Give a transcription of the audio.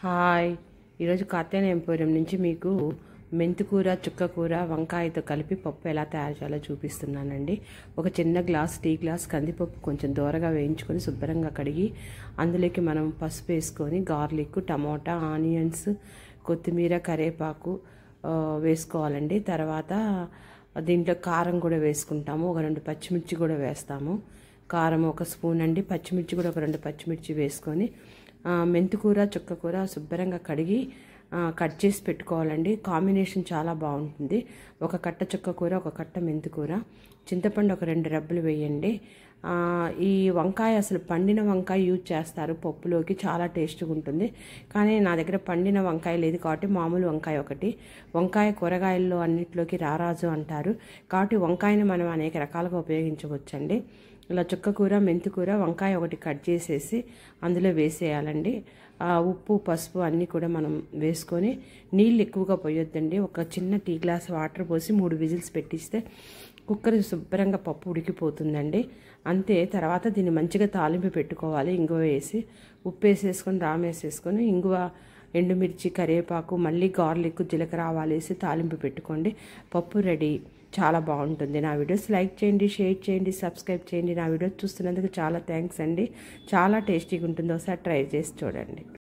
Hi, ఈరోజు Katyayani emporium నుంచి మీకు మెంతికూర, చుక్కకూర, వంకాయతో కలిపి పప్పు ఎలా తయారు చేయాలో చూపిస్తున్నానండి. ఒక చిన్న గ్లాస్, టీ గ్లాస్ కందిపప్పు కొంచెం దూరగా వేయించుకొని శుభ్రంగా కడిగి అందులోకి మనం పసుపు వేసుకొని గార్లిక్, టమోటా, ఆనియన్స్, కొత్తిమీర, కరివేపాకు వేసుకోవాలండి. తర్వాత దీంట్లో కారం కూడా వేసుకుంటాము. ఒక 2 పచ్చిమిర్చి కూడా వేస్తాము. కారం 1 స్పూన్ అండి, పచ్చిమిర్చి కూడా ఒక 2 పచ్చిమిర్చి వేసుకొని మెంతికూర, చుక్కకూర శుభ్రంగా కడిగి కట్ చేసి పెట్టుకోవాలండి. కాంబినేషన్ చాలా బాగుంటుంది. ఒక కట్ట చుక్కకూర, ఒక కట్ట మెంతికూర, చింతపండు ఒక 2 రెబ్బలు వేయండి. ఈ వంకాయ అసలు పండిన వంకాయ యూజ్ చేస్తారు పప్పులోకి, చాలా టేస్ట్గా ఉంటుంది. కానీ నా దగ్గర పండిన వంకాయ లేదు కాబట్టి మామూలు వంకాయ ఒకటి. వంకాయ కూరగాయల్లో అన్నిట్లోకి రారాజు అంటారు కాబట్టి వంకాయని మనం అనేక రకాలుగా ఉపయోగించవచ్చండి. ఇలా చుక్కకూర, మెంతికూర, వంకాయ ఒకటి కట్ చేసేసి అందులో వేసేయాలండి. ఉప్పు, పసుపు అన్నీ కూడా మనం వేసుకొని నీళ్ళు ఎక్కువగా పోయొద్దండి. ఒక చిన్న టీ గ్లాస్ వాటర్ పోసి 3 విజిల్స్ పెట్టిస్తే కుక్కర్ శుభ్రంగా పప్పు ఉడికిపోతుందండి. అంతే. తర్వాత దీన్ని మంచిగా తాలింపు పెట్టుకోవాలి. ఇంగువ వేసి ఉప్పు వేసేసుకొని, రామేసేసుకొని, ఇంగువ, ఎండుమిర్చి, కరివేపాకు, మళ్ళీ గార్లిక్, జీలకర్ర, ఆవాలు వేసి తాలింపు పెట్టుకోండి. పప్పు రెడీ. చాలా బాగుంటుంది. నా వీడియోస్ లైక్ చేయండి, షేర్ చేయండి, సబ్స్క్రైబ్ చేయండి. నా వీడియోస్ చూస్తున్నందుకు చాలా థ్యాంక్స్ అండి. చాలా టేస్టీగా ఉంటుంది. ఒకసారి ట్రై చేసి చూడండి.